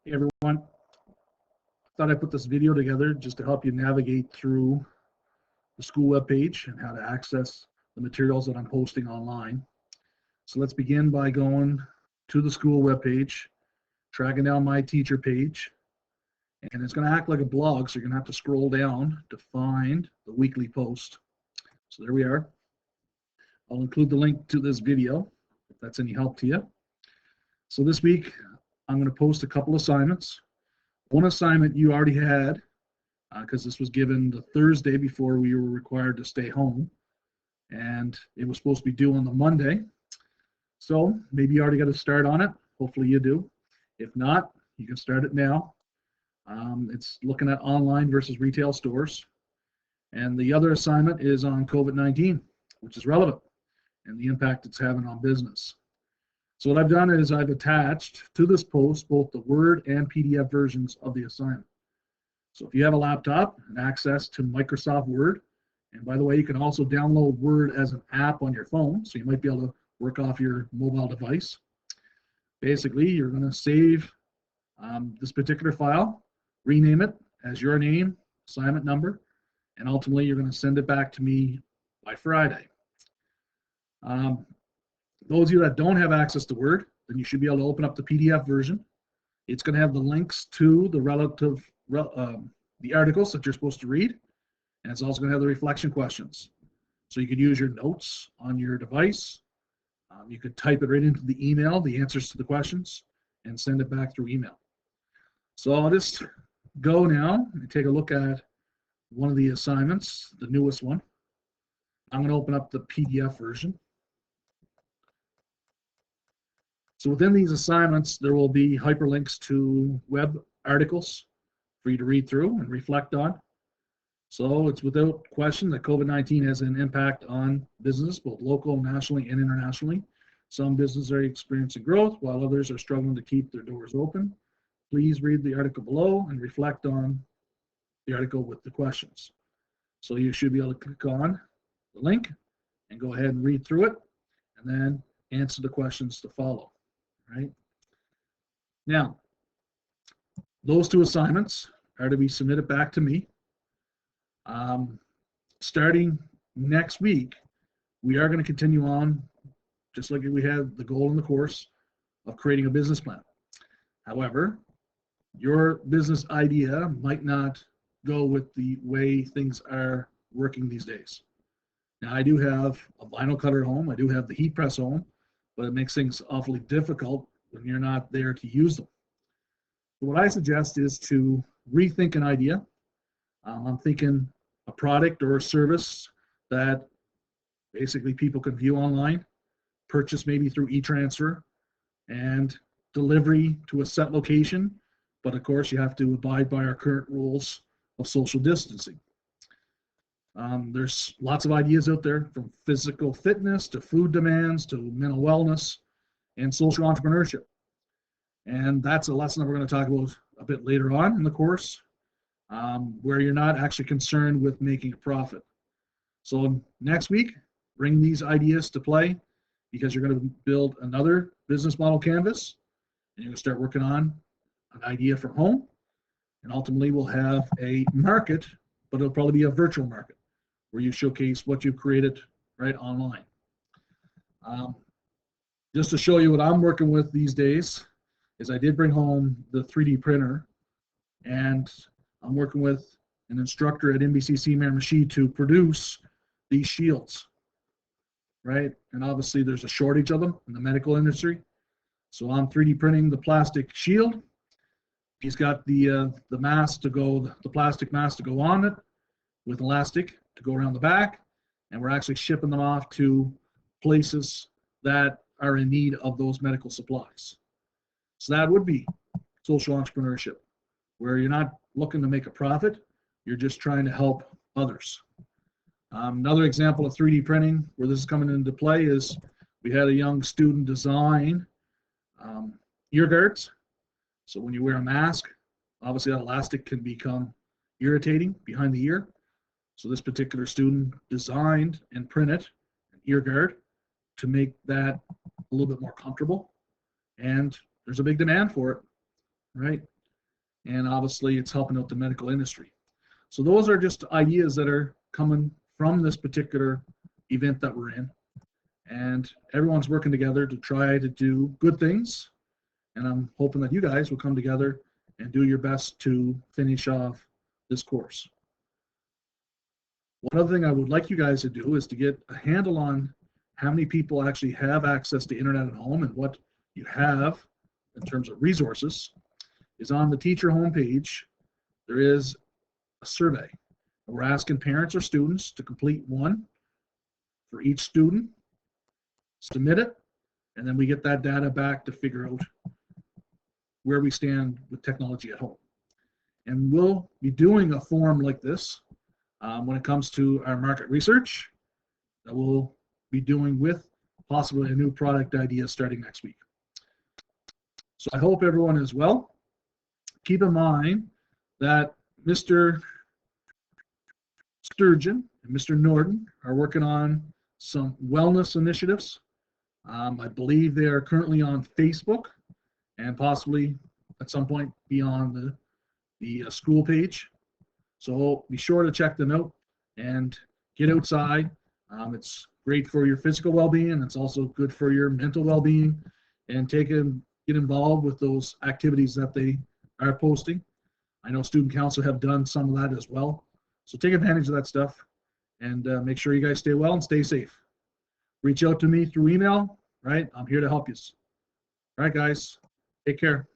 Hey everyone, thought I'd put this video together just to help you navigate through the school webpage and how to access the materials that I'm posting online. So let's begin by going to the school webpage, tracking down my teacher page, and it's going to act like a blog, so you're going to have to scroll down to find the weekly post. So there we are. I'll include the link to this video if that's any help to you. So this week, I'm going to post a couple assignments. One assignment you already had, because this was given the Thursday before we were required to stay home, and it was supposed to be due on the Monday. So maybe you already got to start on it. Hopefully you do. If not, you can start it now. It's looking at online versus retail stores. And the other assignment is on COVID-19, which is relevant, and the impact it's having on business. So what I've done is I've attached to this post both the Word and PDF versions of the assignment. So if you have a laptop and access to Microsoft Word, and by the way, you can also download Word as an app on your phone, so you might be able to work off your mobile device. Basically, you're going to save this particular file, rename it as your name, assignment number, and ultimately you're going to send it back to me by Friday. Those of you that don't have access to Word, then you should be able to open up the PDF version. It's going to have the links to the the articles that you're supposed to read, and it's also going to have the reflection questions. So you could use your notes on your device. You could type it right into the email, the answers to the questions, and send it back through email. So I'll just go now and take a look at one of the assignments, the newest one. I'm going to open up the PDF version. So within these assignments, there will be hyperlinks to web articles for you to read through and reflect on. So it's without question that COVID-19 has an impact on business, both local, nationally, and internationally. Some businesses are experiencing growth, while others are struggling to keep their doors open. Please read the article below and reflect on the article with the questions. So you should be able to click on the link and go ahead and read through it, and then answer the questions to follow. Right? Now, those two assignments are to be submitted back to me. Starting next week, we are going to continue on, just like we had the goal in the course of creating a business plan. However, your business idea might not go with the way things are working these days. Now, I do have a vinyl cutter at home. I do have the heat press home, but it makes things awfully difficult when you're not there to use them. So what I suggest is to rethink an idea. I'm thinking a product or a service that basically people can view online, purchase maybe through e-transfer, and delivery to a set location. But of course, you have to abide by our current rules of social distancing. There's lots of ideas out there, from physical fitness to food demands to mental wellness and social entrepreneurship. And that's a lesson that we're going to talk about a bit later on in the course, where you're not actually concerned with making a profit. So next week, bring these ideas to play, because you're going to build another business model canvas, and you're going to start working on an idea from home. And ultimately, we'll have a market, but it'll probably be a virtual market where you showcase what you've created right online. Just to show you what I'm working with these days is I did bring home the 3D printer, and I'm working with an instructor at NBCC Miramichi to produce these shields, right? And obviously there's a shortage of them in the medical industry. So I'm 3D printing the plastic shield. He's got the mask to go, the plastic mask to go on it with elastic to go around the back, and we're actually shipping them off to places that are in need of those medical supplies. So that would be social entrepreneurship, where you're not looking to make a profit, you're just trying to help others. Another example of 3D printing where this is coming into play is we had a young student design ear guards. So when you wear a mask, obviously that elastic can become irritating behind the ear. So this particular student designed and printed an ear guard to make that a little bit more comfortable, and there's a big demand for it. right? And obviously it's helping out the medical industry. So those are just ideas that are coming from this particular event that we're in. And everyone's working together to try to do good things. And I'm hoping that you guys will come together and do your best to finish off this course. One other thing I would like you guys to do is to get a handle on how many people actually have access to internet at home and what you have in terms of resources. Is on the teacher homepage, there is a survey. We're asking parents or students to complete one for each student, submit it, and then we get that data back to figure out where we stand with technology at home. And we'll be doing a form like this when it comes to our market research that we'll be doing with possibly a new product idea starting next week. So I hope everyone is well. Keep in mind that Mr. Sturgeon and Mr. Norden are working on some wellness initiatives. I believe they are currently on Facebook and possibly at some point be on the school page. So be sure to check them out and get outside. It's great for your physical well-being. It's also good for your mental well-being, and get involved with those activities that they are posting. I know student council have done some of that as well. So take advantage of that stuff and make sure you guys stay well and stay safe. Reach out to me through email, right? I'm here to help you. All right, guys, take care.